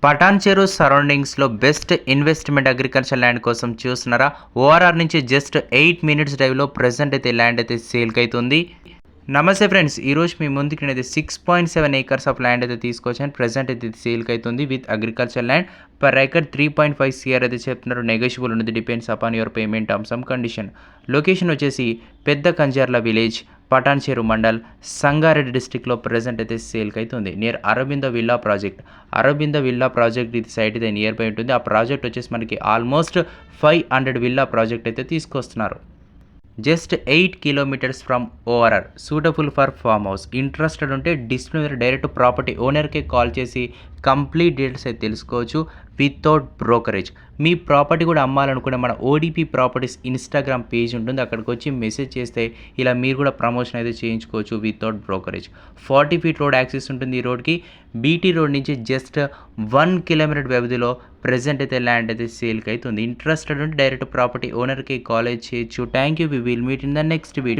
పటాన్ చెరు సరౌండింగ్స్లో best investment agriculture land కోసం చూస్తున్నారా? ఓఆర్ఆర్ నుంచి జస్ట్ 8 మినిట్స్ డ్రైవ్లో ప్రజెంట్ అయితే ల్యాండ్ అయితే సేల్కి అవుతుంది. నమస్తే ఫ్రెండ్స్, ఈరోజు మీ ముందుకు నేనైతే 6.7 ఏకర్స్ ఆఫ్ ల్యాండ్ అయితే తీసుకొచ్చాను. ప్రజెంట్ అయితే సేల్కి అవుతుంది with agriculture land. Per acre 3.5 CR అయితే చెప్తున్నారు. నెగోషియబుల్ ఉంది, depends upon your payment terms and condition. Location వచ్చేసి పెద్ద కంజర్ల విలేజ్, పటాన్ చెరు మండల్, సంగారెడ్డి డిస్టిక్లో ప్రజెంట్ అయితే సేల్కి అవుతుంది. Near Aurobindo villa project. Aurobindo villa project ఇది సైట్ అయితే నియర్ బై ఉంటుంది. ఆ ప్రాజెక్ట్ వచ్చేసి మనకి ఆల్మోస్ట్ 500 విల్లా ప్రాజెక్ట్ అయితే తీసుకొస్తున్నారు. Just 8 kilometres from ORR, suitable for farm house. Interested ఉంటే డిస్ప్లే మీద డైరెక్ట్ ప్రాపర్టీ ఓనర్కే కాల్ చేసి కంప్లీట్ డీటెయిల్స్ అయితే తెలుసుకోవచ్చు వితౌట్ బ్రోకరేజ్. మీ ప్రాపర్టీ కూడా అమ్మాలనుకునే మన ఓడిపి ప్రాపర్టీస్ ఇన్స్టాగ్రామ్ పేజ్ ఉంటుంది, అక్కడికి వచ్చి మెసేజ్ చేస్తే ఇలా మీరు కూడా ప్రమోషన్ అయితే చేయించుకోవచ్చు without brokerage. 40 feet road access ఉంటుంది ఈ రోడ్కి. బీటీ రోడ్ నుంచి జస్ట్ 1 కిలోమీటర్ వ్యవధిలో ప్రజెంట్ అయితే ల్యాండ్ అయితే సేల్కి అవుతుంది. ఇంట్రెస్టెడ్ ఉంటే డైరెక్ట్ ప్రాపర్టీ ఓనర్కి కాల్ చేయొచ్చు. Thank you. We will meet in the next video.